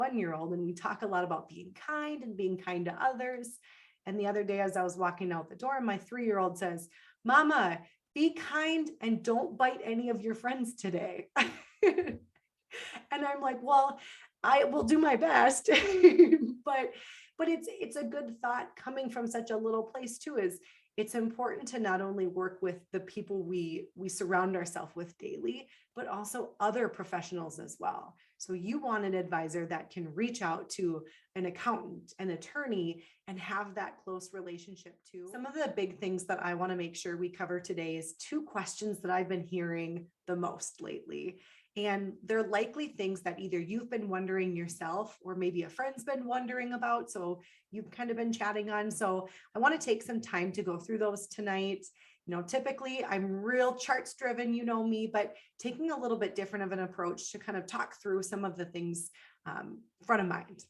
1-year-old, and we talk a lot about being kind and being kind to others. And the other day, as I was walking out the door, my 3-year-old says, "Mama, be kind and don't bite any of your friends today." And I'm like, well, I will do my best. but it's a good thought coming from such a little place too. Is it's important to not only work with the people we surround ourselves with daily, but also other professionals as well. So you want an advisor that can reach out to an accountant, an attorney, and have that close relationship too. Some of the big things that I want to make sure we cover today is 2 questions that I've been hearing the most lately. And they're likely things that either you've been wondering yourself or maybe a friend's been wondering about. So you've kind of been chatting on. So I want to take some time to go through those tonight. Typically I'm real charts driven, me, but taking a little bit different of an approach to kind of talk through some of the things front of mind.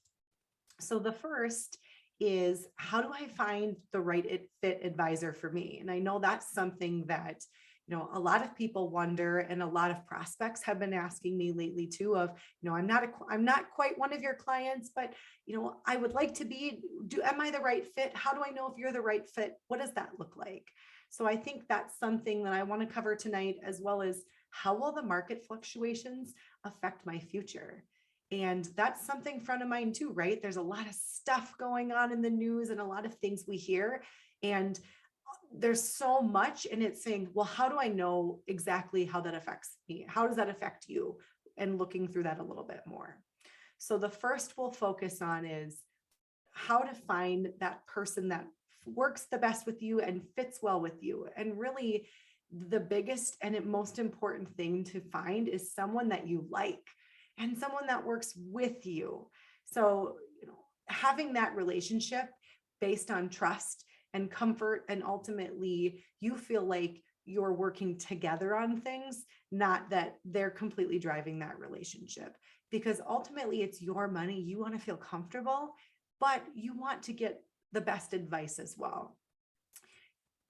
So the first is, how do I find the right fit advisor for me? And I know that's something that a lot of people wonder, and a lot of prospects have been asking me lately too, of, I'm not quite one of your clients, but, I would like to be, am I the right fit? How do I know if you're the right fit? What does that look like? So I think that's something that I want to cover tonight, as well as how will the market fluctuations affect my future? And that's something front of mind too, right? There's a lot of stuff going on in the news and a lot of things we hear, and there's so much, and it's saying, well, how do I know exactly how that affects me? How does that affect you? And looking through that a little bit more. So the first we'll focus on is how to find that person that works the best with you and fits well with you. And really the biggest and most important thing to find is someone that you like and someone that works with you. So, having that relationship based on trust and comfort, and ultimately you feel like you're working together on things, not that they're completely driving that relationship, because ultimately it's your money. You want to feel comfortable, but you want to get the best advice as well.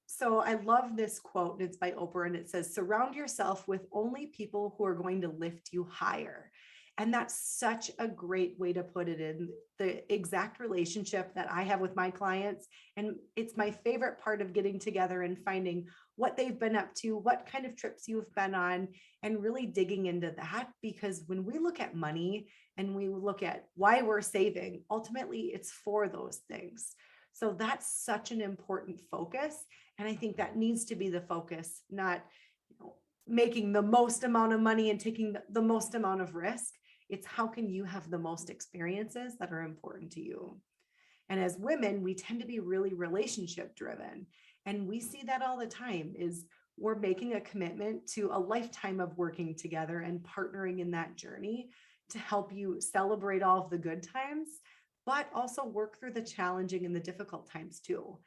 So I love this quote, and it's by Oprah, and it says, "Surround yourself with only people who are going to lift you higher." And that's such a great way to put it in the exact relationship that I have with my clients. And it's my favorite part of getting together and finding what they've been up to, what kind of trips you've been on, and really digging into that. Because when we look at money and we look at why we're saving, ultimately it's for those things. So that's such an important focus. And I think that needs to be the focus, not making the most amount of money and taking the most amount of risk. It's how can you have the most experiences that are important to you. And as women, we tend to be really relationship driven. And we see that all the time, is we're making a commitment to a lifetime of working together and partnering in that journey to help you celebrate all of the good times, but also work through the challenging and the difficult times too.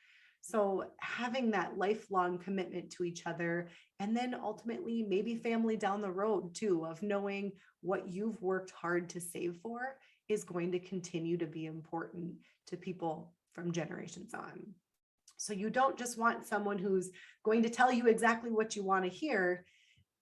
So having that lifelong commitment to each other, and then ultimately maybe family down the road too, of knowing what you've worked hard to save for is going to continue to be important to people from generations on. So you don't just want someone who's going to tell you exactly what you want to hear,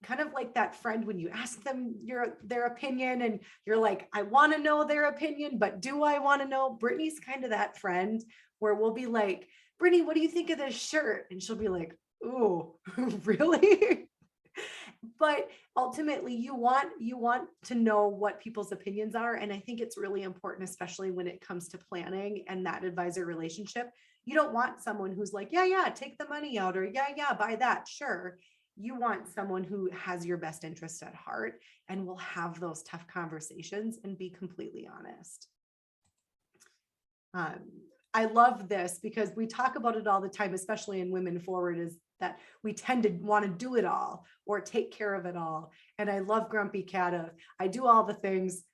kind of like that friend when you ask them their opinion and you're like, I want to know their opinion, but do I want to know? Brittany's kind of that friend where we'll be like, Brittany, what do you think of this shirt? And she'll be like, oh, really? But ultimately you want to know what people's opinions are. And I think it's really important, especially when it comes to planning and that advisor relationship. You don't want someone who's like, yeah, take the money out, or yeah, buy that. Sure. You want someone who has your best interest at heart and will have those tough conversations and be completely honest. I love this because we talk about it all the time, especially in Women Forward, is that we tend to want to do it all or take care of it all. And I love Grumpy Cat of, I do all the things,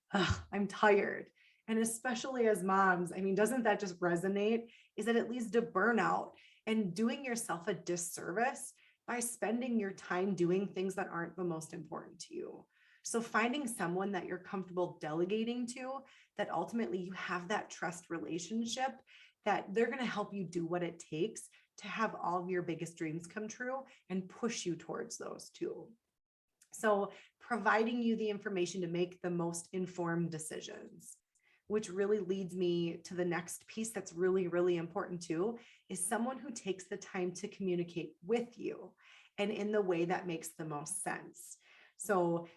I'm tired. And especially as moms, I mean, doesn't that just resonate? Is that it leads to burnout and doing yourself a disservice by spending your time doing things that aren't the most important to you. So finding someone that you're comfortable delegating to, that ultimately you have that trust relationship, that they're going to help you do what it takes to have all of your biggest dreams come true and push you towards those too. So providing you the information to make the most informed decisions. which really leads me to the next piece that's really, really important too, is someone who takes the time to communicate with you and in the way that makes the most sense. So,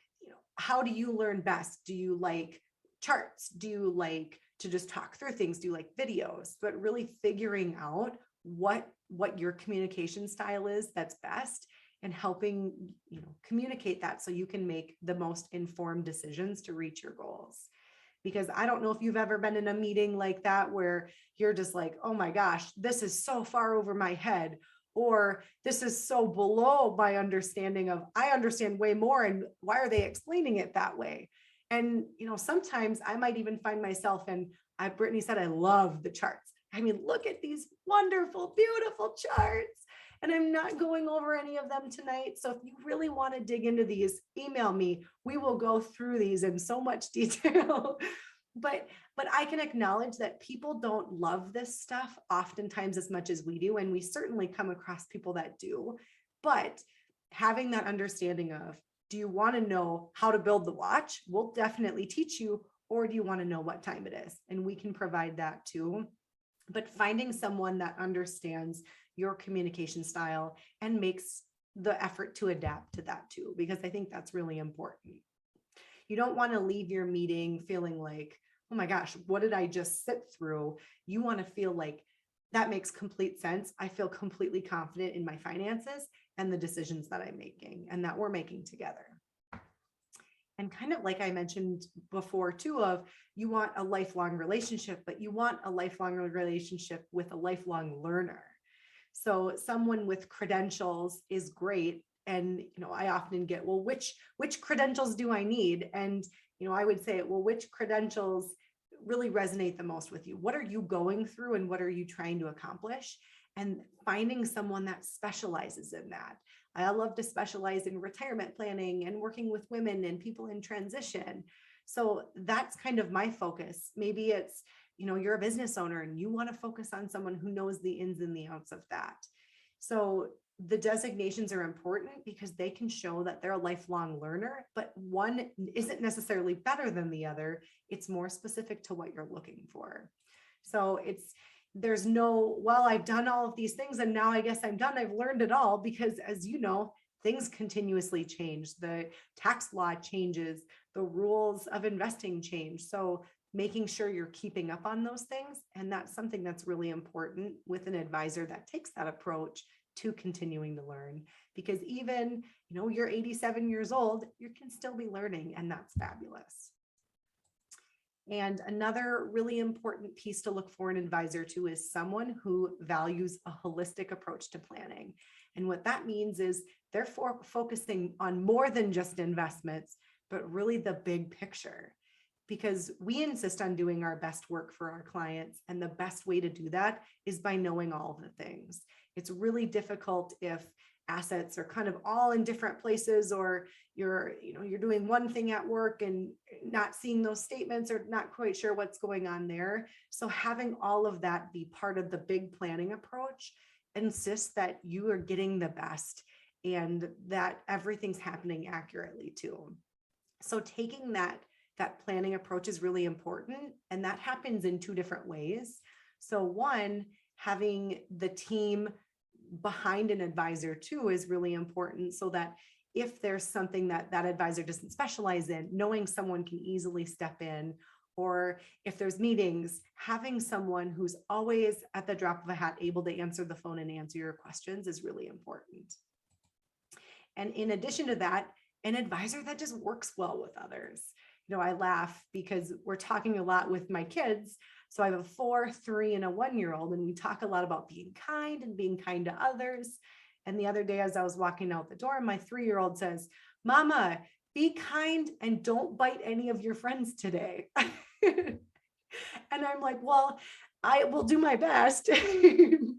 how do you learn best? Do you like charts? Do you like to just talk through things? Do you like videos? But really figuring out what your communication style is that's best, and helping communicate that so you can make the most informed decisions to reach your goals. Because I don't know if you've ever been in a meeting like that where you're just like, oh my gosh, this is so far over my head, or this is so below my understanding of, I understand way more, and why are they explaining it that way? And sometimes I might even find myself, and Brittany said, I love the charts. I mean, look at these wonderful, beautiful charts. And I'm not going over any of them tonight. So if you really want to dig into these, email me. We will go through these in so much detail. But I can acknowledge that people don't love this stuff oftentimes as much as we do. And we certainly come across people that do. But having that understanding of, do you want to know how to build the watch? We'll definitely teach you. Or do you want to know what time it is? And we can provide that too. But finding someone that understands your communication style and makes the effort to adapt to that too, because I think that's really important. You don't want to leave your meeting feeling like, oh my gosh, what did I just sit through? You want to feel like that makes complete sense. I feel completely confident in my finances and the decisions that I'm making and that we're making together. And kind of like I mentioned before too, of you want a lifelong relationship, but you want a lifelong relationship with a lifelong learner. So someone with credentials is great. And, I often get, well, which credentials do I need? And, I would say, well, which credentials really resonate the most with you? What are you going through and what are you trying to accomplish? And finding someone that specializes in that. I love to specialize in retirement planning and working with women and people in transition. So that's kind of my focus. Maybe it's, you're a business owner and you want to focus on someone who knows the ins and the outs of that. So the designations are important because they can show that they're a lifelong learner, but one isn't necessarily better than the other. It's more specific to what you're looking for. So there's no, well, I've done all of these things and now I guess I'm done. I've learned it all, because as you know, things continuously change. The tax law changes, the rules of investing change. So making sure you're keeping up on those things. And that's something that's really important with an advisor that takes that approach to continuing to learn, because even, you're 87 years old, you can still be learning, and that's fabulous. And another really important piece to look for an advisor too is someone who values a holistic approach to planning. And what that means is they're focusing on more than just investments, but really the big picture. Because we insist on doing our best work for our clients. And the best way to do that is by knowing all of the things. It's really difficult if assets are kind of all in different places, or you're doing one thing at work and not seeing those statements or not quite sure what's going on there. So having all of that be part of the big planning approach insists that you are getting the best and that everything's happening accurately too. So taking that planning approach is really important. And that happens in two different ways. So one, having the team behind an advisor too is really important, so that if there's something that advisor doesn't specialize in, knowing someone can easily step in, or if there's meetings, having someone who's always at the drop of a hat able to answer the phone and answer your questions is really important. And in addition to that, an advisor that just works well with others. I laugh because we're talking a lot with my kids. So I have a 4, 3, and a 1-year-old, and we talk a lot about being kind and being kind to others. And the other day, as I was walking out the door, my 3-year-old says, "Mama, be kind and don't bite any of your friends today." And I'm like, well, I will do my best.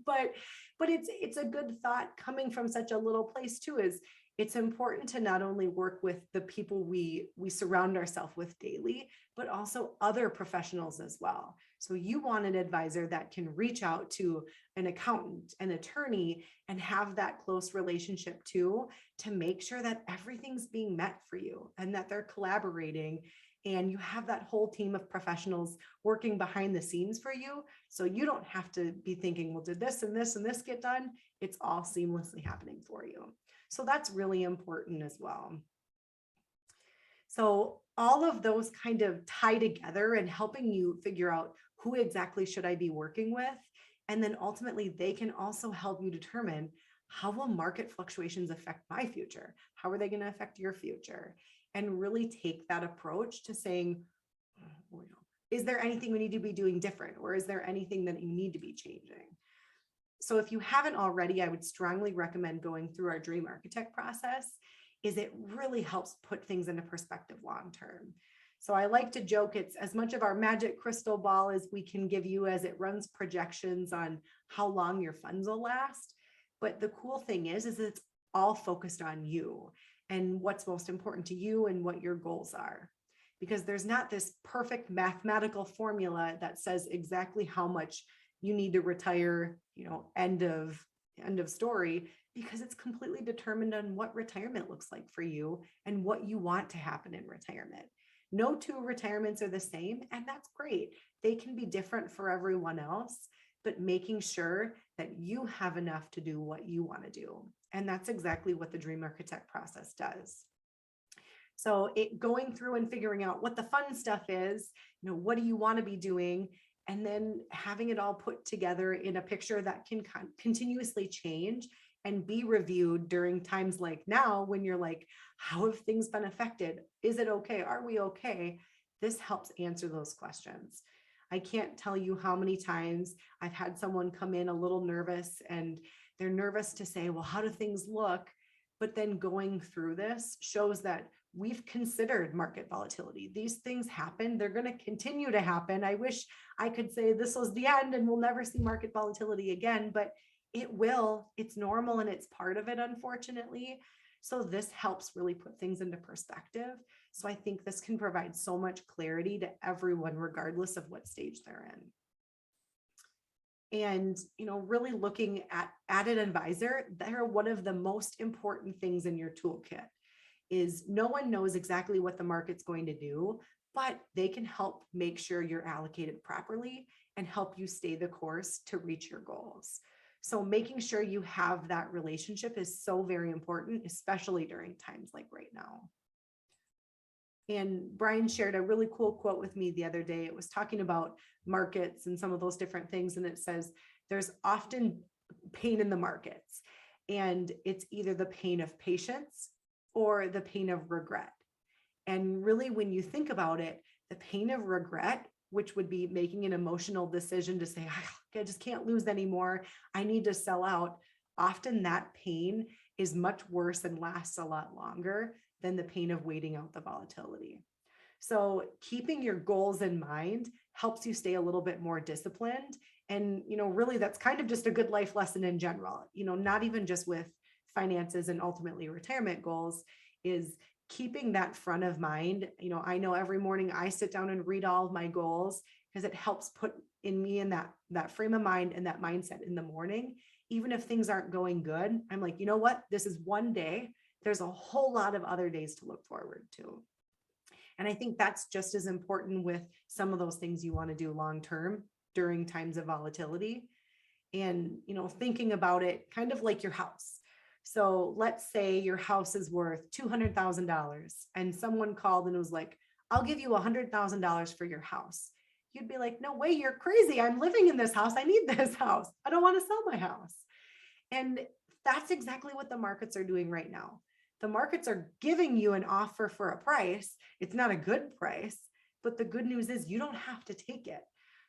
but it's a good thought coming from such a little place too, is it's important to not only work with the people we surround ourselves with daily, but also other professionals as well. So you want an advisor that can reach out to an accountant, an attorney, and have that close relationship too, to make sure that everything's being met for you and that they're collaborating. and you have that whole team of professionals working behind the scenes for you. So you don't have to be thinking, well, did this and this and this get done? It's all seamlessly happening for you. So that's really important as well. So all of those kind of tie together and helping you figure out who exactly should I be working with. And then ultimately they can also help you determine, how will market fluctuations affect my future? How are they going to affect your future? And really take that approach to saying, is there anything we need to be doing different? Or is there anything that you need to be changing? So if you haven't already, I would strongly recommend going through our Dream Architect process, is it really helps put things into perspective long-term. So I like to joke, it's as much of our magic crystal ball as we can give you, as it runs projections on how long your funds will last. But the cool thing is it's all focused on you and what's most important to you and what your goals are. Because there's not this perfect mathematical formula that says exactly how much you need to retire, end of story, because it's completely determined on what retirement looks like for you and what you want to happen in retirement. No two retirements are the same, and that's great. They can be different for everyone else, but making sure that you have enough to do what you want to do. And that's exactly what the Dream Architect process does. So going through and figuring out what the fun stuff is, what do you want to be doing? And then having it all put together in a picture that can continuously change and be reviewed during times like now, when you're like, how have things been affected? Is it okay? Are we okay? This helps answer those questions. I can't tell you how many times I've had someone come in a little nervous, and they're nervous to say, well, how do things look? But then going through this shows that we've considered market volatility. These things happen. They're going to continue to happen. I wish I could say this was the end and we'll never see market volatility again, but it will. It's normal and it's part of it, unfortunately. So this helps really put things into perspective. So I think this can provide so much clarity to everyone, regardless of what stage they're in. And, really looking at an advisor, they're one of the most important things in your toolkit. Is no one knows exactly what the market's going to do, but they can help make sure you're allocated properly and help you stay the course to reach your goals. So making sure you have that relationship is so very important, especially during times like right now. And Brian shared a really cool quote with me the other day. It was talking about markets and some of those different things. And it says, there's often pain in the markets, and it's either the pain of patience or the pain of regret. And really, when you think about it, the pain of regret, which would be making an emotional decision to say, I just can't lose anymore, I need to sell out. Often that pain is much worse and lasts a lot longer than the pain of waiting out the volatility. So keeping your goals in mind helps you stay a little bit more disciplined. And, really that's kind of just a good life lesson in general, not even just with finances and ultimately retirement goals, is keeping that front of mind. I know every morning I sit down and read all of my goals, because it helps put in me in that frame of mind and that mindset in the morning. Even if things aren't going good, I'm like, you know what? This is one day. There's a whole lot of other days to look forward to. And I think that's just as important with some of those things you want to do long-term during times of volatility. And, thinking about it kind of like your house. So let's say your house is worth $200,000 and someone called and was like, I'll give you $100,000 for your house. You'd be like, no way, you're crazy. I'm living in this house. I need this house. I don't want to sell my house. And that's exactly what the markets are doing right now. The markets are giving you an offer for a price. It's not a good price, but the good news is you don't have to take it.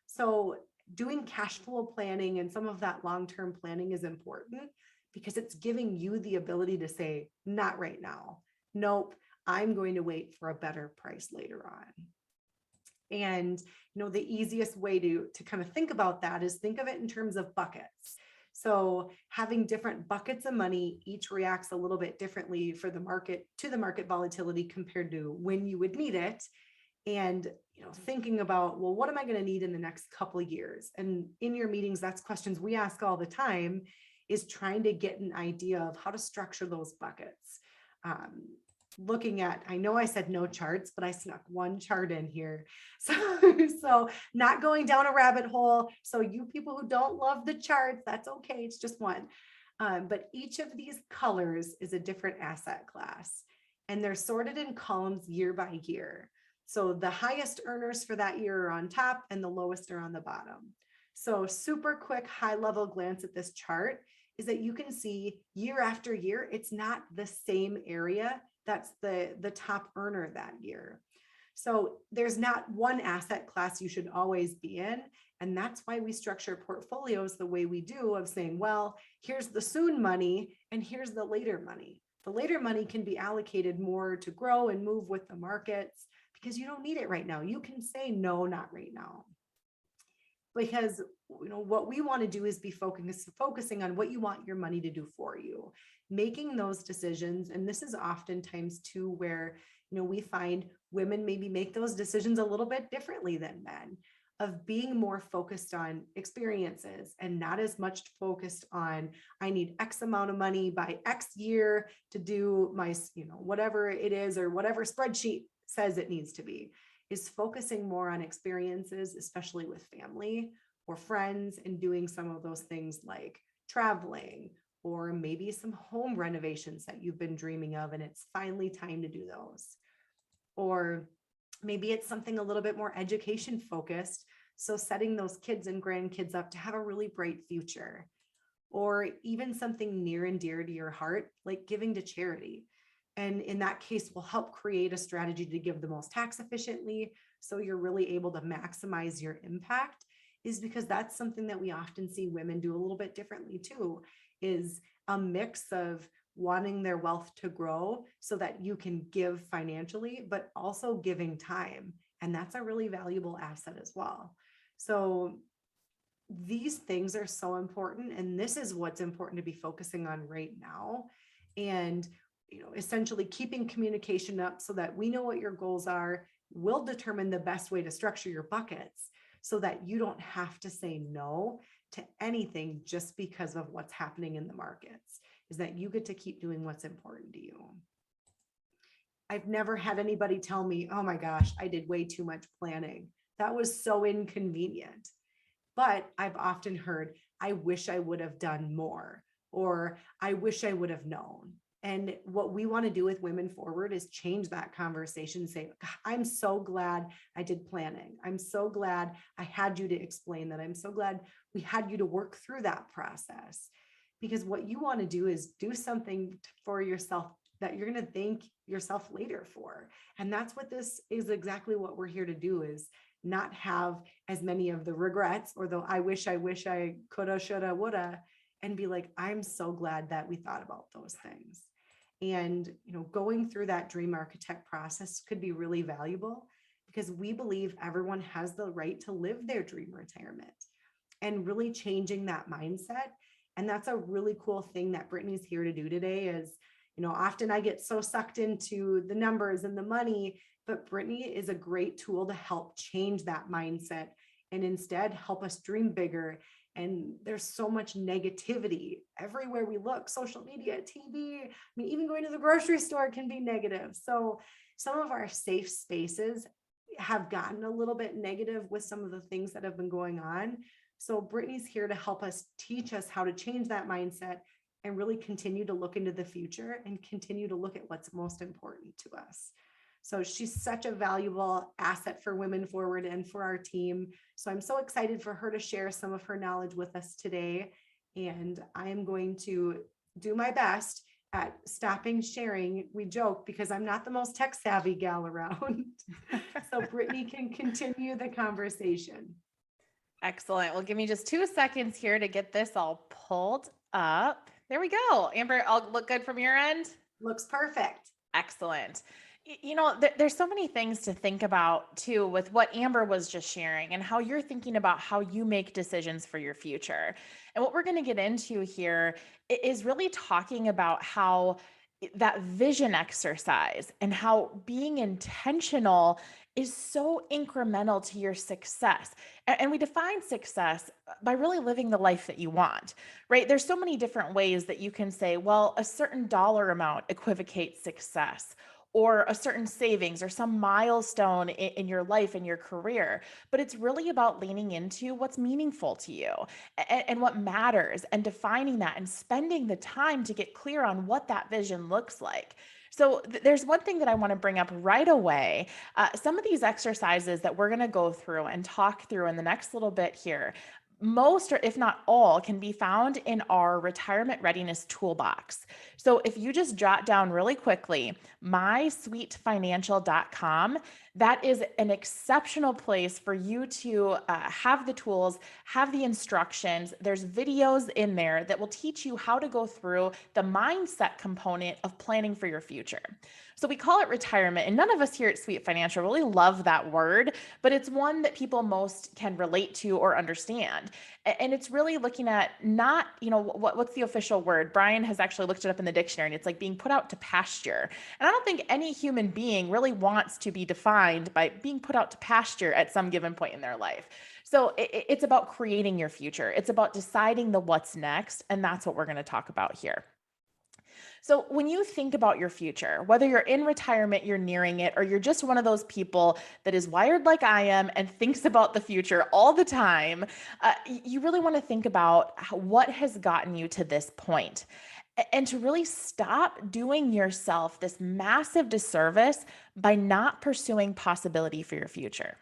So doing cash flow planning and some of that long-term planning is important, because it's giving you the ability to say, not right now. Nope, I'm going to wait for a better price later on. And, the easiest way to kind of think about that is think of it in terms of buckets. So having different buckets of money, each reacts a little bit differently for the market, to the market volatility compared to when you would need it. And, thinking about, well, what am I going to need in the next couple of years? And in your meetings, that's questions we ask all the time, is trying to get an idea of how to structure those buckets. looking at, I know I said no charts, but I snuck one chart in here. So not going down a rabbit hole. So you people who don't love the charts, that's okay. It's just one. But each of these colors is a different asset class, and they're sorted in columns year by year. So the highest earners for that year are on top and the lowest are on the bottom. So super quick high level glance at this chart is that you can see year after year, it's not the same area that's the top earner that year. So there's not one asset class you should always be in. And that's why we structure portfolios the way we do, of saying, well, here's the soon money and here's the later money. The later money can be allocated more to grow and move with the markets because you don't need it right now. You can say, no, not right now. Because what we want to do is be focusing on what you want your money to do for you, making those decisions. And this is oftentimes too where we find women maybe make those decisions a little bit differently than men, of being more focused on experiences and not as much focused on, I need X amount of money by X year to do my, whatever it is, or whatever spreadsheet says it needs to be, is focusing more on experiences, especially with family or friends, and doing some of those things like traveling, or maybe some home renovations that you've been dreaming of, and it's finally time to do those. Or maybe it's something a little bit more education focused. So setting those kids and grandkids up to have a really bright future, or even something near and dear to your heart, like giving to charity. And in that case, we'll help create a strategy to give the most tax efficiently, so you're really able to maximize your impact, is because that's something that we often see women do a little bit differently too, is a mix of wanting their wealth to grow so that you can give financially, but also giving time. And that's a really valuable asset as well. So these things are so important. And this is what's important to be focusing on right now. And essentially keeping communication up so that we know what your goals are. We'll determine the best way to structure your buckets so that you don't have to say no to anything just because of what's happening in the markets, is that you get to keep doing what's important to you. I've never had anybody tell me, oh my gosh, I did way too much planning. That was so inconvenient. But I've often heard, I wish I would have done more, or I wish I would have known. And what we want to do with Women Forward is change that conversation, say, I'm so glad I did planning. I'm so glad I had you to explain that. I'm so glad we had you to work through that process. Because what you want to do is do something for yourself that you're going to thank yourself later for. And that's what this is, exactly what we're here to do, is not have as many of the regrets or the I wish I coulda, shoulda, woulda, and be like, I'm so glad that we thought about those things. And, going through that dream architect process could be really valuable, because we believe everyone has the right to live their dream retirement, and really changing that mindset. And that's a really cool thing that Brittany's here to do today is, often I get so sucked into the numbers and the money, but Brittany is a great tool to help change that mindset and instead help us dream bigger. And there's so much negativity everywhere we look, social media, TV. I mean, even going to the grocery store can be negative. So some of our safe spaces have gotten a little bit negative with some of the things that have been going on. So Brittany's here to help us, teach us how to change that mindset and really continue to look into the future and continue to look at what's most important to us. So she's such a valuable asset for Women Forward and for our team. So I'm so excited for her to share some of her knowledge with us today. And I am going to do my best at stopping sharing. We joke because I'm not the most tech savvy gal around. So Brittany can continue the conversation. Excellent. Well, give me just 2 seconds here to get this all pulled up. There we go. Amber, all look good from your end? Looks perfect. Excellent. There's so many things to think about too with what Amber was just sharing, and how you're thinking about how you make decisions for your future. And what we're going to get into here is really talking about how that vision exercise and how being intentional is so incremental to your success. And we define success by really living the life that you want, right? There's so many different ways that you can say, well, a certain dollar amount equivocates success, or a certain savings or some milestone in your life and your career, but it's really about leaning into what's meaningful to you and what matters, and defining that and spending the time to get clear on what that vision looks like. So there's one thing that I want to bring up right away. Some of these exercises that we're going to go through and talk through in the next little bit here, most, or if not all, can be found in our retirement readiness toolbox. So if you just jot down really quickly, mysweetfinancial.com, that is an exceptional place for you to have the tools, have the instructions. There's videos in there that will teach you how to go through the mindset component of planning for your future. So we call it retirement, and none of us here at Sweet Financial really love that word, but it's one that people most can relate to or understand. And it's really looking at not, what's the official word? Brian has actually looked it up in the dictionary, and it's like being put out to pasture. And I don't think any human being really wants to be defined by being put out to pasture at some given point in their life. So it's about creating your future. It's about deciding the what's next. And that's what we're going to talk about here. So when you think about your future, whether you're in retirement, you're nearing it, or you're just one of those people that is wired like I am and thinks about the future all the time, you really want to think about what has gotten you to this point, and to really stop doing yourself this massive disservice by not pursuing possibility for your future.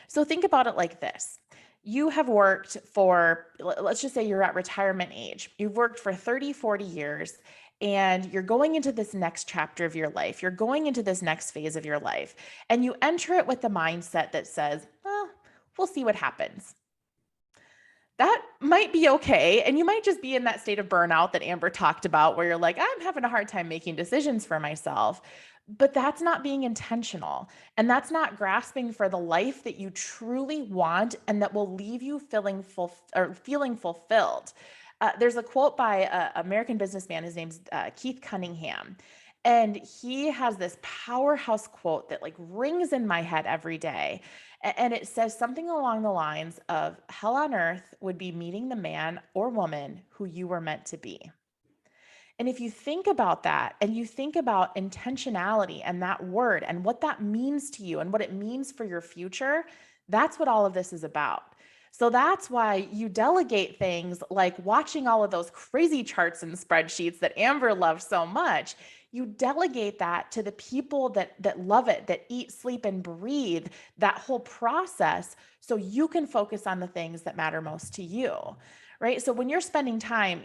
So think about it like this. You have worked for, let's just say you're at retirement age. You've worked for 30, 40 years, and you're going into this next chapter of your life. You're going into this next phase of your life, and you enter it with the mindset that says, well, we'll see what happens. That might be okay. And you might just be in that state of burnout that Amber talked about, where you're like, I'm having a hard time making decisions for myself. But that's not being intentional. And that's not grasping for the life that you truly want and that will leave you feeling fulfilled. There's a quote by an American businessman. His name's Keith Cunningham. And he has this powerhouse quote that like rings in my head every day. And it says something along the lines of, hell on earth would be meeting the man or woman who you were meant to be. And if you think about that, and you think about intentionality and that word and what that means to you and what it means for your future, that's what all of this is about. So that's why you delegate things like watching all of those crazy charts and spreadsheets that Amber loves so much. You delegate that to the people that love it, that eat, sleep, and breathe that whole process, so you can focus on the things that matter most to you. Right? So when you're spending time,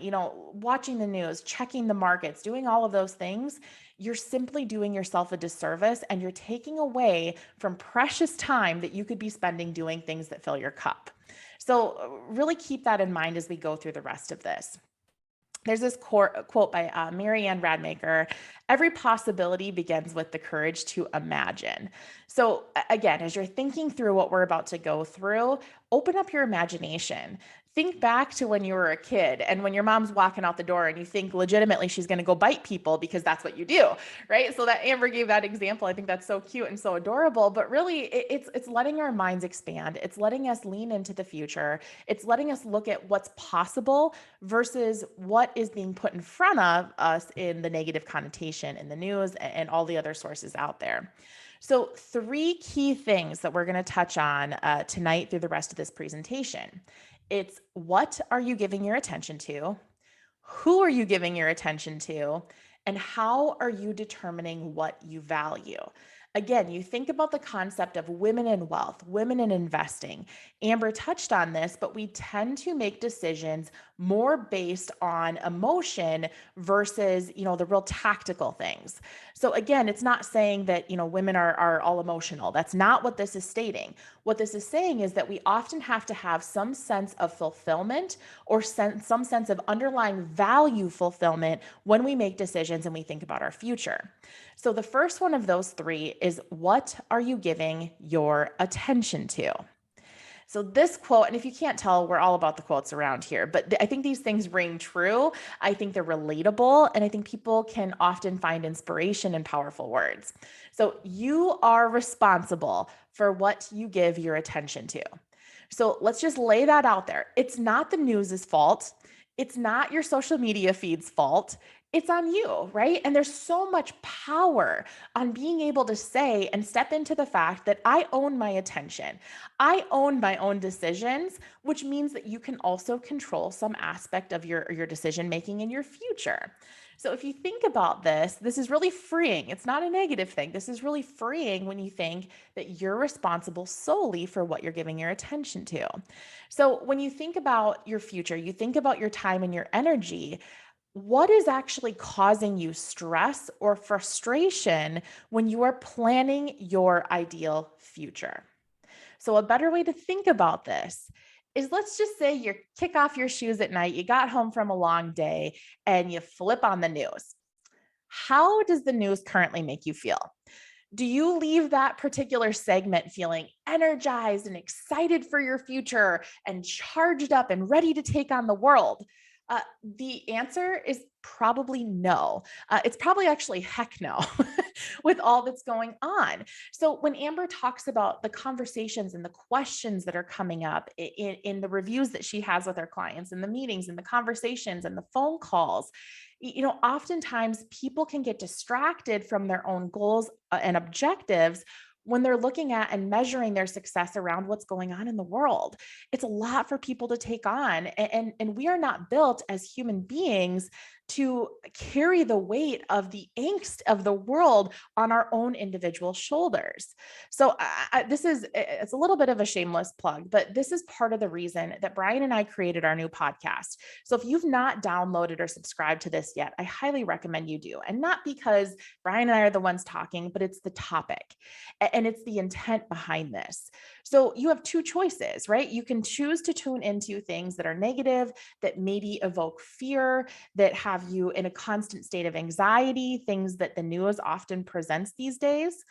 watching the news, checking the markets, doing all of those things, you're simply doing yourself a disservice, and you're taking away from precious time that you could be spending doing things that fill your cup. So really keep that in mind as we go through the rest of this. There's this quote by Marianne Radmaker: every possibility begins with the courage to imagine. So again, as you're thinking through what we're about to go through, open up your imagination. Think back to when you were a kid and when your mom's walking out the door and you think legitimately she's going to go bite people because that's what you do, right? So that Amber gave that example. I think that's so cute and so adorable, but really it's letting our minds expand. It's letting us lean into the future. It's letting us look at what's possible versus what is being put in front of us in the negative connotation in the news and all the other sources out there. So 3 key things that we're going to touch on tonight through the rest of this presentation. It's what are you giving your attention to? Who are you giving your attention to? And how are you determining what you value? Again, you think about the concept of women in wealth, women in investing. Amber touched on this, but we tend to make decisions more based on emotion versus, the real tactical things. So again, it's not saying that, women are all emotional. That's not what this is stating. What this is saying is that we often have to have some sense of fulfillment or some sense of underlying value fulfillment when we make decisions and we think about our future. So the first one of those 3 is, what are you giving your attention to? So this quote, and if you can't tell, we're all about the quotes around here, but I think these things ring true. I think they're relatable, and I think people can often find inspiration in powerful words. So you are responsible for what you give your attention to. So let's just lay that out there. It's not the news's fault. It's not your social media feed's fault. it's on you, right? And there's so much power on being able to say and step into the fact that I own my attention. I own my own decisions, which means that you can also control some aspect of your decision making in your future. So if you think about this, this is really freeing. It's not a negative thing. This is really freeing when you think that you're responsible solely for what you're giving your attention to. So when you think about your future, you think about your time and your energy, what is actually causing you stress or frustration when you are planning your ideal future? So, a better way to think about this is, let's just say you kick off your shoes at night, you got home from a long day, and you flip on the news. How does the news currently make you feel? Do you leave that particular segment feeling energized and excited for your future and charged up and ready to take on the world? The answer is probably no. It's probably actually heck no with all that's going on. So when Amber talks about the conversations and the questions that are coming up in the reviews that she has with her clients and the meetings and the conversations and the phone calls, oftentimes people can get distracted from their own goals and objectives when they're looking at and measuring their success around what's going on in the world. It's a lot for people to take on. And we are not built as human beings to carry the weight of the angst of the world on our own individual shoulders. So it's a little bit of a shameless plug, but this is part of the reason that Brian and I created our new podcast. So if you've not downloaded or subscribed to this yet, I highly recommend you do. And not because Brian and I are the ones talking, but it's the topic and it's the intent behind this. So you have two choices, right? You can choose to tune into things that are negative, that maybe evoke fear, that have you in a constant state of anxiety, things that the news often presents these days.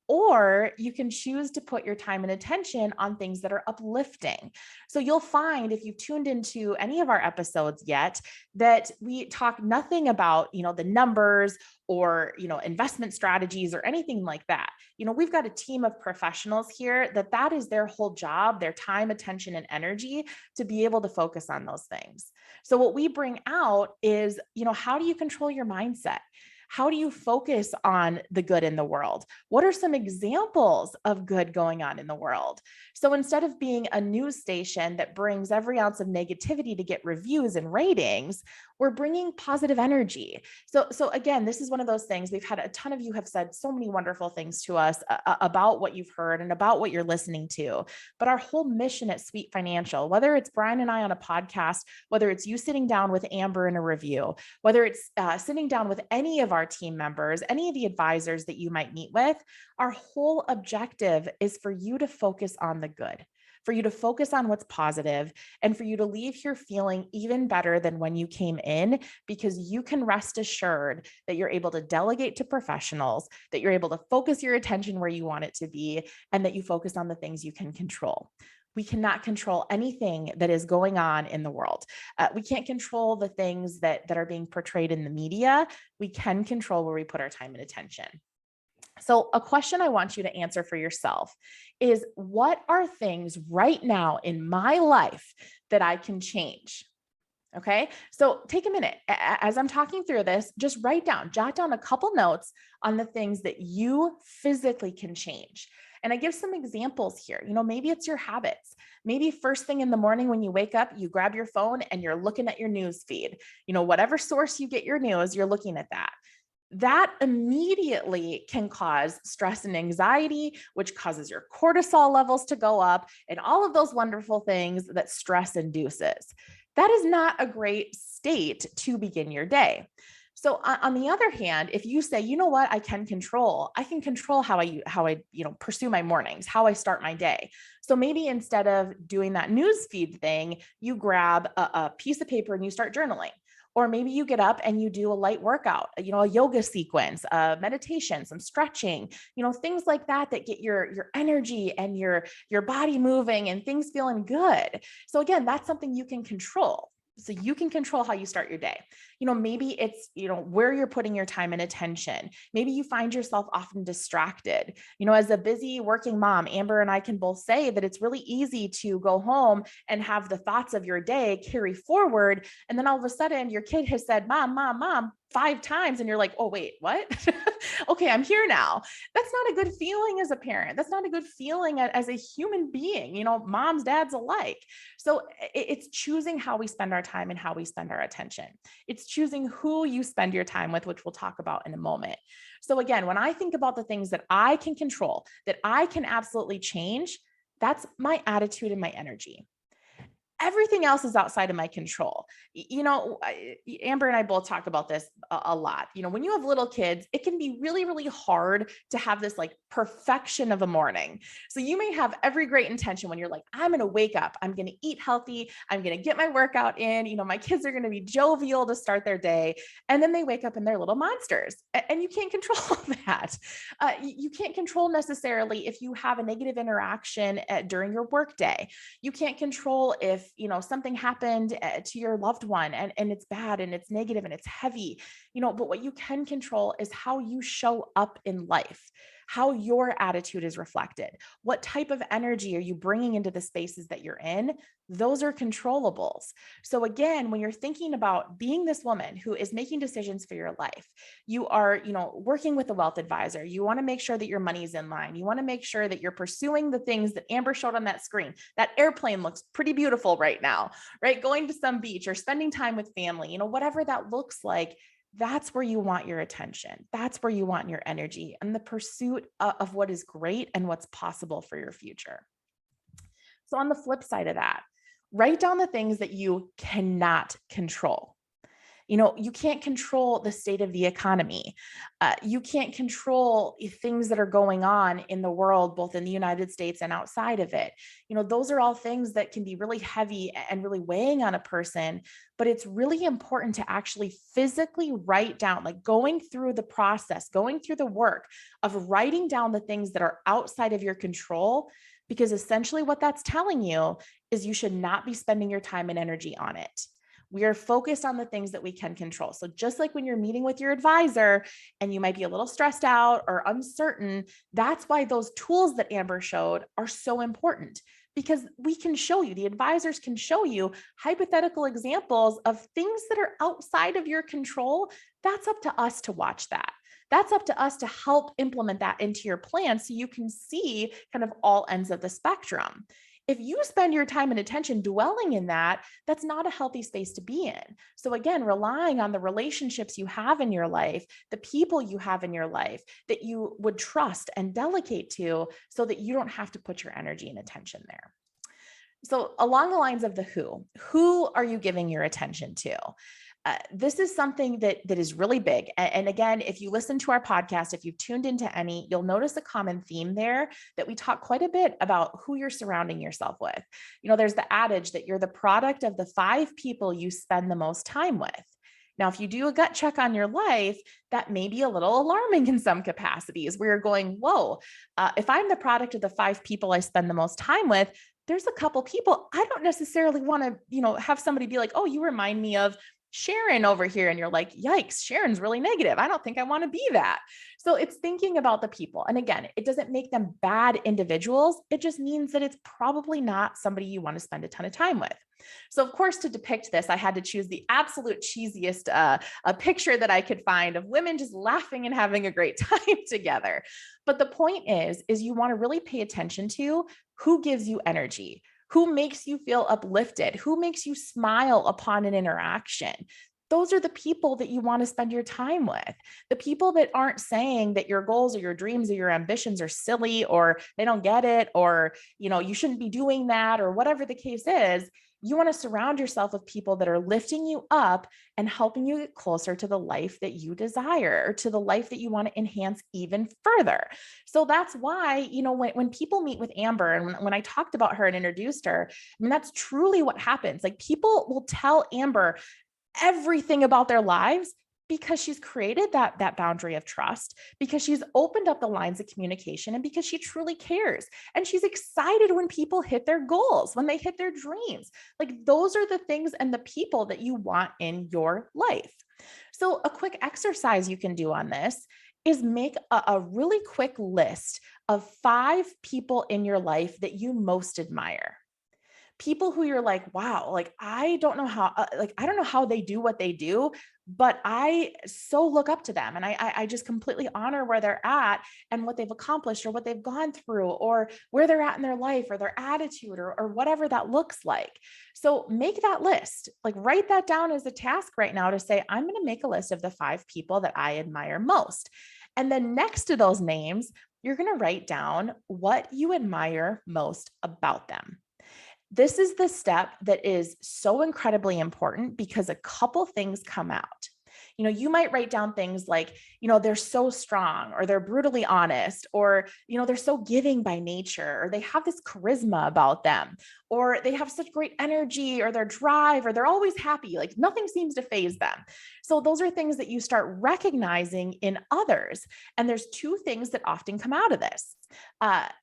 Or you can choose to put your time and attention on things that are uplifting. So you'll find, if you've tuned into any of our episodes yet, that we talk nothing about, the numbers or, investment strategies or anything like that. We've got a team of professionals here that is their whole job, their time, attention, and energy to be able to focus on those things. So what we bring out is, how do you control your mindset? How do you focus on the good in the world? What are some examples of good going on in the world? So instead of being a news station that brings every ounce of negativity to get reviews and ratings, we're bringing positive energy. So again, this is one of those things. We've had a ton of you have said so many wonderful things to us about what you've heard and about what you're listening to. But our whole mission at Sweet Financial, whether it's Brian and I on a podcast, whether it's you sitting down with Amber in a review, whether it's sitting down with any of our team members, any of the advisors that you might meet with, our whole objective is for you to focus on the good, for you to focus on what's positive, and for you to leave here feeling even better than when you came in, because you can rest assured that you're able to delegate to professionals, that you're able to focus your attention where you want it to be, and that you focus on the things you can control. We cannot control anything that is going on in the world. We can't control the things that are being portrayed in the media. We can control where we put our time and attention. So a question I want you to answer for yourself is, what are things right now in my life that I can change? Okay. So take a minute as I'm talking through this, just jot down a couple notes on the things that you physically can change. And I give some examples here. Maybe it's your habits. Maybe first thing in the morning when you wake up, you grab your phone and you're looking at your news feed. Whatever source you get your news, you're looking at that. That immediately can cause stress and anxiety, which causes your cortisol levels to go up and all of those wonderful things that stress induces. That is not a great state to begin your day. So on the other hand, if you say, you know what, I can control how I pursue my mornings, how I start my day. So maybe instead of doing that news feed thing, you grab a piece of paper and you start journaling. Or maybe you get up and you do a light workout, a yoga sequence, meditation, some stretching, things like that get your energy and your body moving and things feeling good. So again, that's something you can control. So you can control how you start your day. Maybe it's, where you're putting your time and attention. Maybe you find yourself often distracted. As a busy working mom, Amber and I can both say that it's really easy to go home and have the thoughts of your day carry forward. And then all of a sudden your kid has said, mom, 5 times and you're like, oh, wait, what? Okay, I'm here now. That's not a good feeling as a parent. That's not a good feeling as a human being, moms, dads alike. So it's choosing how we spend our time and how we spend our attention. It's choosing who you spend your time with, which we'll talk about in a moment. So again, when I think about the things that I can control, that I can absolutely change, that's my attitude and my energy. Everything else is outside of my control. Amber and I both talk about this a lot. When you have little kids, it can be really, really hard to have this like perfection of a morning. So you may have every great intention when you're like, I'm going to wake up, I'm going to eat healthy, I'm going to get my workout in, my kids are going to be jovial to start their day. And then they wake up and they're little monsters and you can't control that. You can't control necessarily if you have a negative interaction during your workday. You can't control if something happened to your loved one and it's bad and it's negative and it's heavy, but what you can control is how you show up in life, how your attitude is reflected, what type of energy are you bringing into the spaces that you're in. Those are controllables. So again, when you're thinking about being this woman who is making decisions for your life, you are, working with a wealth advisor. You want to make sure that your money's in line. You want to make sure that you're pursuing the things that Amber showed on that screen. That airplane looks pretty beautiful right now, right? Going to some beach or spending time with family, whatever that looks like. That's where you want your attention. That's where you want your energy and the pursuit of what is great and what's possible for your future. So on the flip side of that, write down the things that you cannot control. You can't control the state of the economy. You can't control things that are going on in the world, both in the United States and outside of it. Those are all things that can be really heavy and really weighing on a person, but it's really important to actually physically write down, like going through the process, going through the work of writing down the things that are outside of your control, because essentially what that's telling you is you should not be spending your time and energy on it. We are focused on the things that we can control. So just like when you're meeting with your advisor and you might be a little stressed out or uncertain, that's why those tools that Amber showed are so important, because we can show you, the advisors can show you hypothetical examples of things that are outside of your control. That's up to us to watch that. That's up to us to help implement that into your plan so you can see kind of all ends of the spectrum. If you spend your time and attention dwelling in that, that's not a healthy space to be in. So again, relying on the relationships you have in your life, the people you have in your life that you would trust and delegate to so that you don't have to put your energy and attention there. So along the lines of the who are you giving your attention to? This is something that is really big. And again, if you listen to our podcast, if you've tuned into any, you'll notice a common theme there that we talk quite a bit about who you're surrounding yourself with. There's the adage that you're the product of the 5 people you spend the most time with. Now, if you do a gut check on your life, that may be a little alarming in some capacities where you're going, whoa, if I'm the product of the 5 people I spend the most time with, there's a couple people I don't necessarily want to, have somebody be like, oh, you remind me of Sharon over here. And you're like, yikes, Sharon's really negative. I don't think I want to be that. So it's thinking about the people. And again, it doesn't make them bad individuals. It just means that it's probably not somebody you want to spend a ton of time with. So of course, to depict this, I had to choose the absolute cheesiest a picture that I could find of women just laughing and having a great time together. But the point is you want to really pay attention to who gives you energy, who makes you feel uplifted, who makes you smile upon an interaction. Those are the people that you want to spend your time with. The people that aren't saying that your goals or your dreams or your ambitions are silly or they don't get it or, you shouldn't be doing that or whatever the case is. You want to surround yourself with people that are lifting you up and helping you get closer to the life that you desire, or to the life that you want to enhance even further. So that's why, when people meet with Amber and when I talked about her and introduced her, that's truly what happens. Like, people will tell Amber everything about their lives because she's created that boundary of trust, because she's opened up the lines of communication, and because she truly cares. And she's excited when people hit their goals, when they hit their dreams. Like, those are the things and the people that you want in your life. So a quick exercise you can do on this is make a really quick list of 5 people in your life that you most admire. People who you're like, wow, like, I don't know how, I don't know how they do what they do, but I so look up to them. And I just completely honor where they're at and what they've accomplished or what they've gone through or where they're at in their life or their attitude or whatever that looks like. So make that list, like write that down as a task right now to say, I'm going to make a list of the 5 people that I admire most. And then next to those names, you're going to write down what you admire most about them. This is the step that is so incredibly important because a couple things come out. You might write down things like, they're so strong or they're brutally honest or, they're so giving by nature or they have this charisma about them or they have such great energy or their drive or they're always happy. Like nothing seems to faze them. So those are things that you start recognizing in others. And there's 2 things that often come out of this.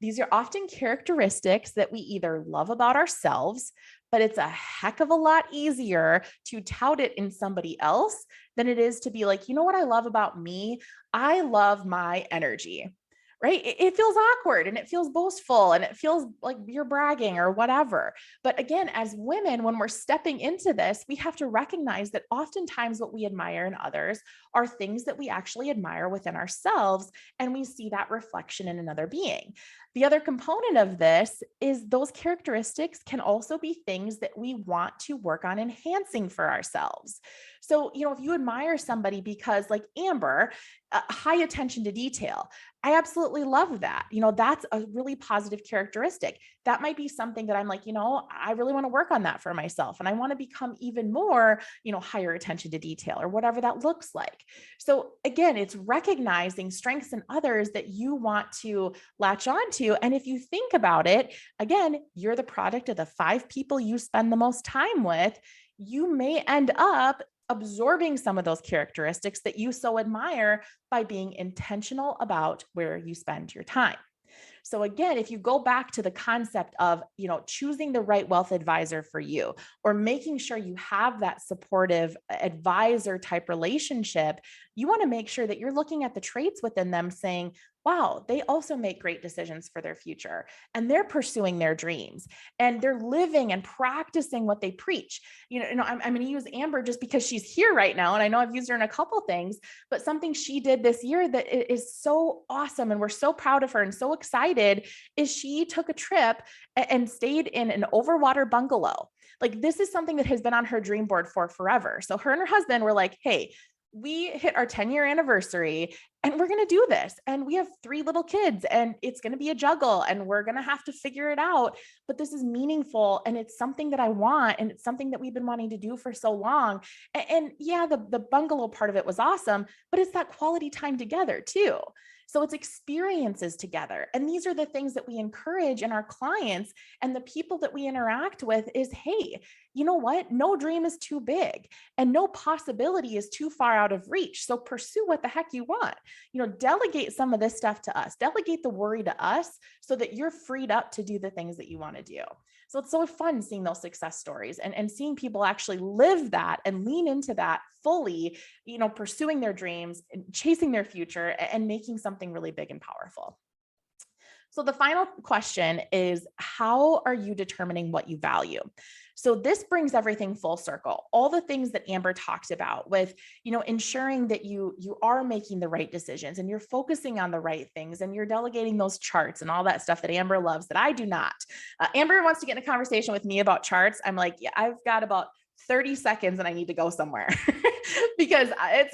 These are often characteristics that we either love about ourselves, but it's a heck of a lot easier to tout it in somebody else than it is to be like, you know what I love about me? I love my energy, right? It feels awkward and it feels boastful and it feels like you're bragging or whatever. But again, as women, when we're stepping into this, we have to recognize that oftentimes what we admire in others are things that we actually admire within ourselves. And we see that reflection in another being. The other component of this is those characteristics can also be things that we want to work on enhancing for ourselves. So, if you admire somebody because like Amber, high attention to detail, I absolutely love that. That's a really positive characteristic. That might be something that I'm like, I really want to work on that for myself. And I want to become even more, higher attention to detail or whatever that looks like. So again, it's recognizing strengths in others that you want to latch onto. And if you think about it, again, you're the product of the 5 people you spend the most time with. You may end up absorbing some of those characteristics that you so admire by being intentional about where you spend your time. So again, if you go back to the concept of, choosing the right wealth advisor for you or making sure you have that supportive advisor type relationship, you want to make sure that you're looking at the traits within them saying, wow, they also make great decisions for their future and they're pursuing their dreams and they're living and practicing what they preach. I'm going to use Amber just because she's here right now. And I know I've used her in a couple things, but something she did this year that is so awesome. And we're so proud of her and so excited is she took a trip and stayed in an overwater bungalow. Like this is something that has been on her dream board for forever. So her and her husband were like, hey, we hit our 10-year anniversary and we're going to do this. And we have 3 little kids and it's going to be a juggle and we're going to have to figure it out. But this is meaningful and it's something that I want. And it's something that we've been wanting to do for so long. And yeah, the bungalow part of it was awesome, but it's that quality time together too. So it's experiences together. And these are the things that we encourage in our clients and the people that we interact with is, hey, you know what? No dream is too big and no possibility is too far out of reach. So pursue what the heck you want. Delegate some of this stuff to us, delegate the worry to us so that you're freed up to do the things that you want to do. So it's so fun seeing those success stories and seeing people actually live that and lean into that fully, pursuing their dreams and chasing their future and making something really big and powerful. So the final question is, how are you determining what you value? So this brings everything full circle. All the things that Amber talked about with, ensuring that you are making the right decisions and you're focusing on the right things and you're delegating those charts and all that stuff that Amber loves that I do not. Amber wants to get in a conversation with me about charts. I'm like, yeah, I've got about 30 seconds and I need to go somewhere because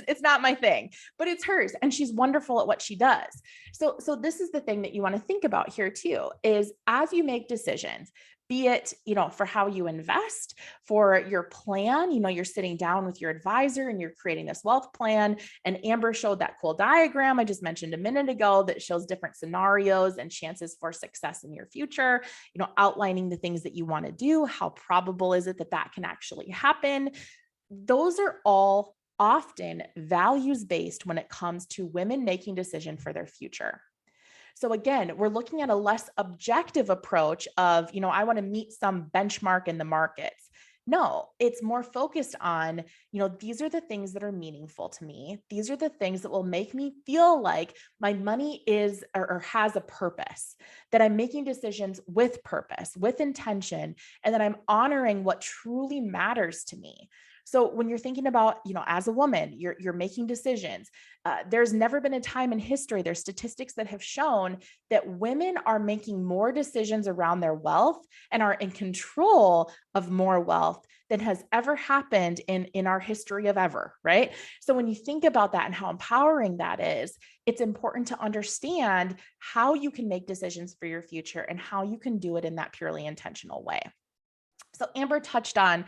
it's not my thing, but it's hers and she's wonderful at what she does. So this is the thing that you want to think about here too, is as you make decisions, be it, for how you invest, for your plan, you're sitting down with your advisor and you're creating this wealth plan. And Amber showed that cool diagram I just mentioned a minute ago that shows different scenarios and chances for success in your future, outlining the things that you want to do. How probable is it that that can actually happen? Those are all often values-based when it comes to women making decisions for their future. So again, we're looking at a less objective approach of, I want to meet some benchmark in the markets. No, it's more focused on, these are the things that are meaningful to me. These are the things that will make me feel like my money is or has a purpose, that I'm making decisions with purpose, with intention, and that I'm honoring what truly matters to me. So when you're thinking about, as a woman, you're making decisions. There's never been a time in history, there's statistics that have shown that women are making more decisions around their wealth and are in control of more wealth than has ever happened in our history of ever, right? So when you think about that and how empowering that is, it's important to understand how you can make decisions for your future and how you can do it in that purely intentional way. So Amber touched on,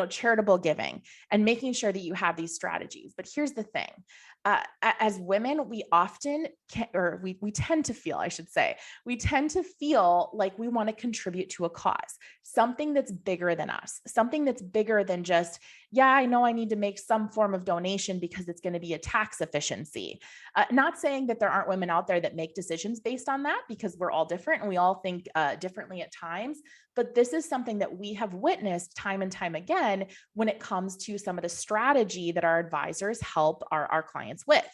charitable giving and making sure that you have these strategies. But here's the thing. As women, we often can, or we tend to feel, I should say, we tend to feel like we want to contribute to a cause, something that's bigger than us, something that's bigger than just, yeah, I know I need to make some form of donation because it's going to be a tax efficiency. Not saying that there aren't women out there that make decisions based on that, because we're all different and we all think differently at times. But this is something that we have witnessed time and time again when it comes to some of the strategy that our advisors help our clients with.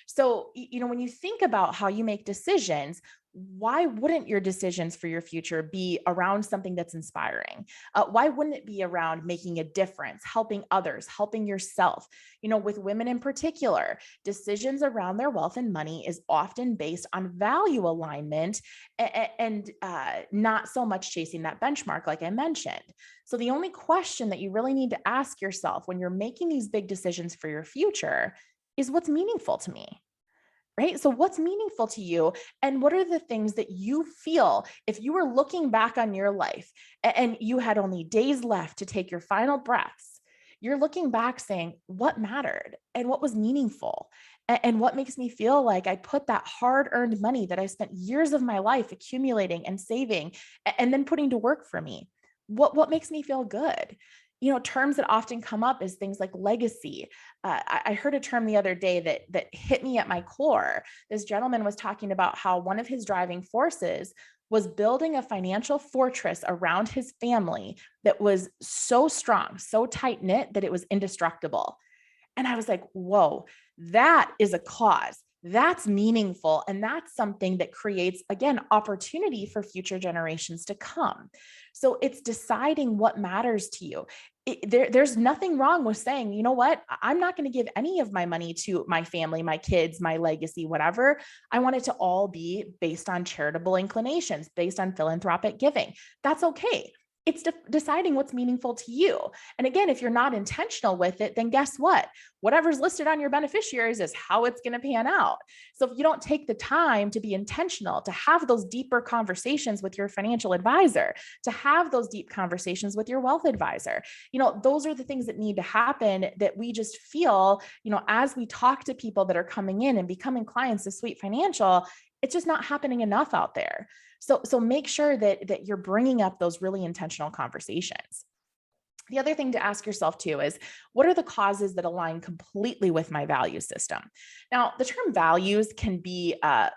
So, when you think about how you make decisions, why wouldn't your decisions for your future be around something that's inspiring? Why wouldn't it be around making a difference, helping others, helping yourself? With women in particular, decisions around their wealth and money is often based on value alignment and not so much chasing that benchmark, like I mentioned. So the only question that you really need to ask yourself when you're making these big decisions for your future is, what's meaningful to me? Right? So what's meaningful to you? And what are the things that you feel, if you were looking back on your life and you had only days left to take your final breaths, you're looking back saying, what mattered and what was meaningful? And what makes me feel like I put that hard-earned money that I spent years of my life accumulating and saving and then putting to work for me? What makes me feel good? Terms that often come up is things like legacy. I heard a term the other day that hit me at my core. This gentleman was talking about how one of his driving forces was building a financial fortress around his family that was so strong, so tight knit that it was indestructible. And I was like, whoa, that is a cause. That's meaningful. And that's something that creates, again, opportunity for future generations to come. So it's deciding what matters to you. There's nothing wrong with saying, you know what, I'm not going to give any of my money to my family, my kids, my legacy, whatever. I want it to all be based on charitable inclinations, based on philanthropic giving. That's okay. It's deciding what's meaningful to you. And again, if you're not intentional with it, then guess what? Whatever's listed on your beneficiaries is how it's going to pan out. So if you don't take the time to be intentional, to have those deeper conversations with your financial advisor, to have those deep conversations with your wealth advisor, those are the things that need to happen that we just feel, as we talk to people that are coming in and becoming clients of Sweet Financial, it's just not happening enough out there. So make sure that you're bringing up those really intentional conversations. The other thing to ask yourself too is, what are the causes that align completely with my value system? Now, the term values can be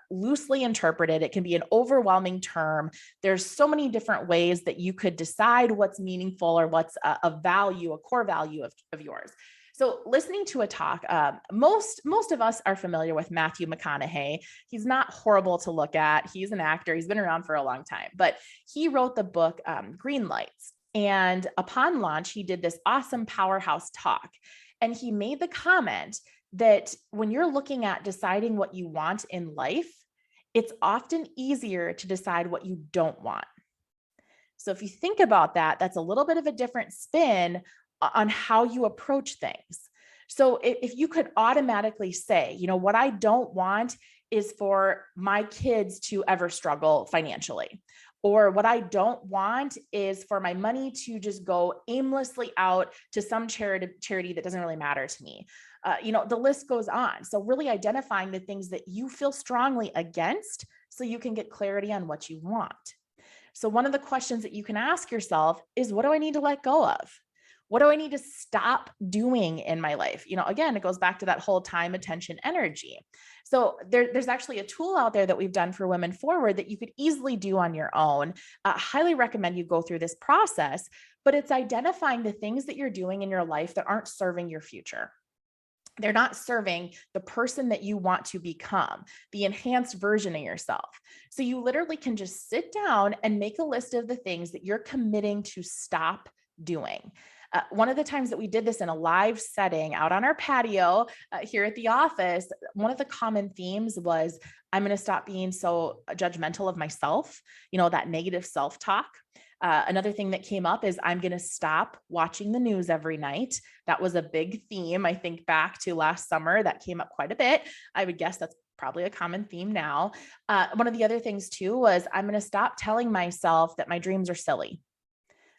loosely interpreted. It can be an overwhelming term. There's so many different ways that you could decide what's meaningful or what's a value, a core value of yours. So listening to a talk, most of us are familiar with Matthew Mcconaughey. He's not horrible to look at. He's an actor. He's been around for a long time, but he wrote the book Green Lights. And upon launch, he did this awesome powerhouse talk. And he made the comment that when you're looking at deciding what you want in life, it's often easier to decide what you don't want. So if you think about that, that's a little bit of a different spin on how you approach things. So if you could automatically say, what I don't want is for my kids to ever struggle financially, or what I don't want is for my money to just go aimlessly out to some charity that doesn't really matter to me. The list goes on. So really identifying the things that you feel strongly against so you can get clarity on what you want. So one of the questions that you can ask yourself is, what do I need to let go of? What do I need to stop doing in my life? Again, it goes back to that whole time, attention, energy. So there's actually a tool out there that we've done for Women Forward that you could easily do on your own. Highly recommend you go through this process, but it's identifying the things that you're doing in your life that aren't serving your future. They're not serving the person that you want to become, the enhanced version of yourself. So you literally can just sit down and make a list of the things that you're committing to stop doing. One of the times that we did this in a live setting out on our patio here at the office, one of the common themes was, I'm going to stop being so judgmental of myself, that negative self-talk. Another thing that came up is I'm going to stop watching the news every night. That was a big theme. I think back to last summer that came up quite a bit. I would guess that's probably a common theme now. One of the other things too was I'm going to stop telling myself that my dreams are silly.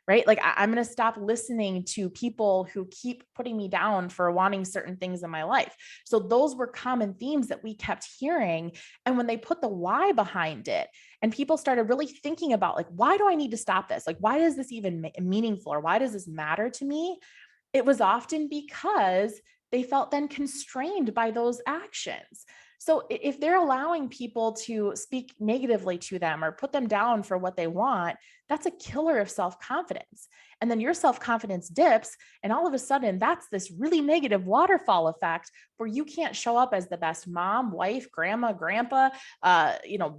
Right? Like I'm going to stop listening to people who keep putting me down for wanting certain things in my life. So those were common themes that we kept hearing. And when they put the why behind it and people started really thinking about like, why do I need to stop this? Like, why is this even meaningful? Or why does this matter to me? It was often because they felt then constrained by those actions. So if they're allowing people to speak negatively to them or put them down for what they want, that's a killer of self-confidence. And then your self-confidence dips, and all of a sudden that's this really negative waterfall effect where you can't show up as the best mom, wife, grandma, grandpa,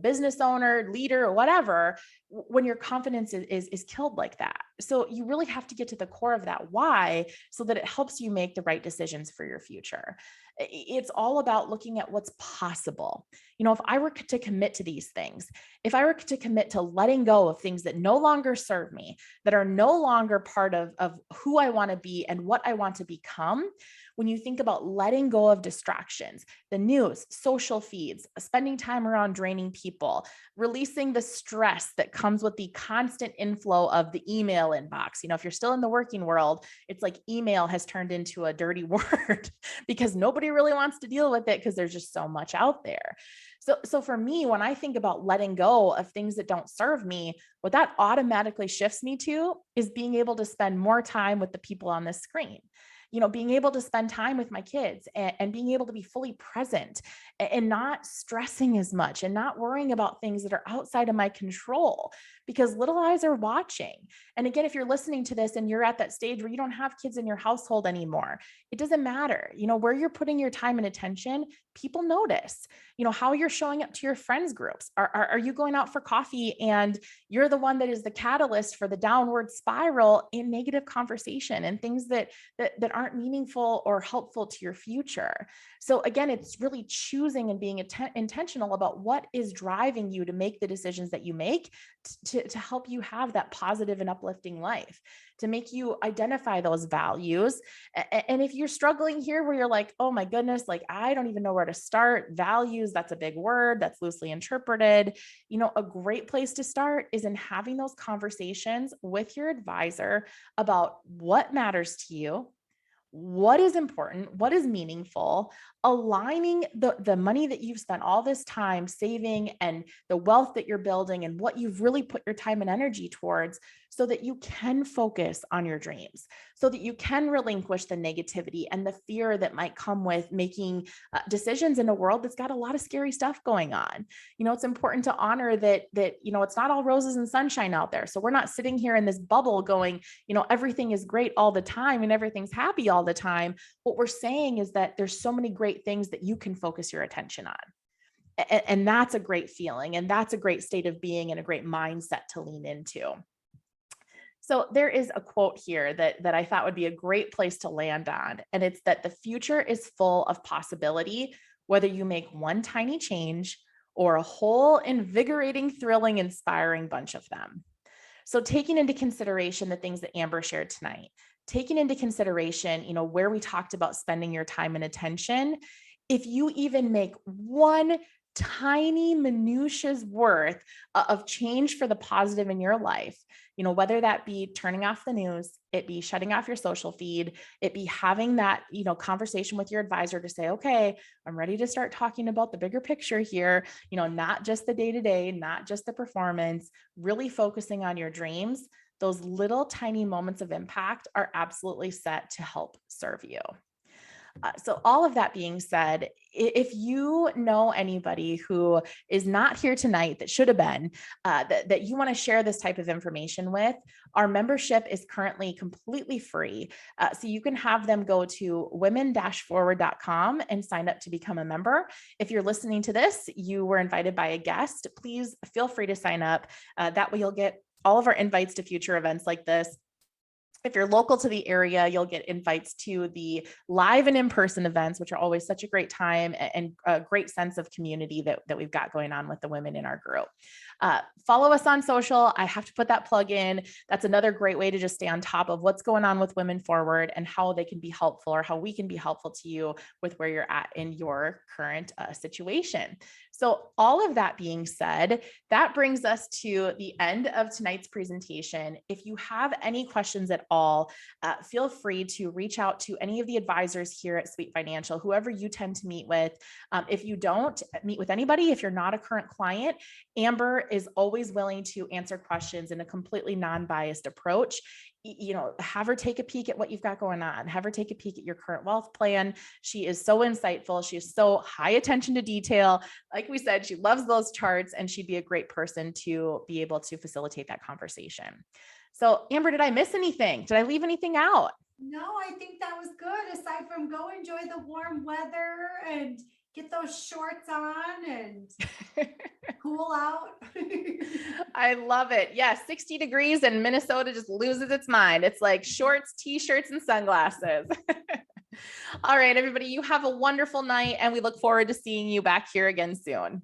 business owner, leader, or whatever, when your confidence is killed like that. So you really have to get to the core of that why so that it helps you make the right decisions for your future. It's all about looking at what's possible. If I were to commit to these things, if I were to commit to letting go of things that no longer serve me, that are no longer part of who I want to be and what I want to become, when you think about letting go of distractions, the news, social feeds, spending time around draining people, releasing the stress that comes with the constant inflow of the email inbox. If you're still in the working world, it's like email has turned into a dirty word because nobody really wants to deal with it because there's just so much out there. So for me, when I think about letting go of things that don't serve me, what that automatically shifts me to is being able to spend more time with the people on the screen. Being able to spend time with my kids and being able to be fully present and not stressing as much and not worrying about things that are outside of my control because little eyes are watching. And again, if you're listening to this and you're at that stage where you don't have kids in your household anymore, it doesn't matter. Where you're putting your time and attention, people notice, how you're showing up to your friends groups. Are you going out for coffee and you're the one that is the catalyst for the downward spiral in negative conversation and things that aren't meaningful or helpful to your future? So again, it's really choosing and being intentional about what is driving you to make the decisions that you make to help you have that positive and uplifting life, to make you identify those values. And if you're struggling here where you're like, oh my goodness, like I don't even know where to start, values, that's a big word that's loosely interpreted. A great place to start is in having those conversations with your advisor about what matters to you, what is important, what is meaningful, aligning the money that you've spent all this time saving and the wealth that you're building and what you've really put your time and energy towards so that you can focus on your dreams, so that you can relinquish the negativity and the fear that might come with making decisions in a world that's got a lot of scary stuff going on. It's important to honor that it's not all roses and sunshine out there. So we're not sitting here in this bubble going, everything is great all the time and everything's happy all the time. What we're saying is that there's so many great things that you can focus your attention on. And that's a great feeling. And that's a great state of being and a great mindset to lean into. So there is a quote here that I thought would be a great place to land on. And it's that the future is full of possibility, whether you make one tiny change or a whole invigorating, thrilling, inspiring bunch of them. So taking into consideration the things that Amber shared tonight, taking into consideration, where we talked about spending your time and attention, if you even make one tiny minutia's worth of change for the positive in your life, whether that be turning off the news, it be shutting off your social feed, it be having that, conversation with your advisor to say, okay, I'm ready to start talking about the bigger picture here, not just the day-to-day, not just the performance, really focusing on your dreams. those little tiny moments of impact are absolutely set to help serve you. So all of that being said, if you know anybody who is not here tonight that should have been, that you want to share this type of information with, our membership is currently completely free. So you can have them go to women-forward.com and sign up to become a member. If you're listening to this, you were invited by a guest, please feel free to sign up. That way you'll get all of our invites to future events like this. If you're local to the area, you'll get invites to the live and in-person events, which are always such a great time and a great sense of community that we've got going on with the women in our group. Follow us on social. I have to put that plug in. That's another great way to just stay on top of what's going on with Women Forward and how they can be helpful, or how we can be helpful to you with where you're at in your current situation. So all of that being said, that brings us to the end of tonight's presentation. If you have any questions at all, feel free to reach out to any of the advisors here at Sweet Financial, whoever you tend to meet with. If you don't meet with anybody, if you're not a current client, Amber is always willing to answer questions in a completely non-biased approach. Have her take a peek at what you've got going on. Have her take a peek at your current wealth plan. She is so insightful. She is so high attention to detail. Like we said, she loves those charts, and she'd be a great person to be able to facilitate that conversation. So Amber, did I miss anything? Did I leave anything out? No, I think that was good. Aside from go enjoy the warm weather and get those shorts on and cool out. I love it. Yeah, 60 degrees and Minnesota just loses its mind. It's like shorts, t-shirts, and sunglasses. All right, everybody, you have a wonderful night, and we look forward to seeing you back here again soon.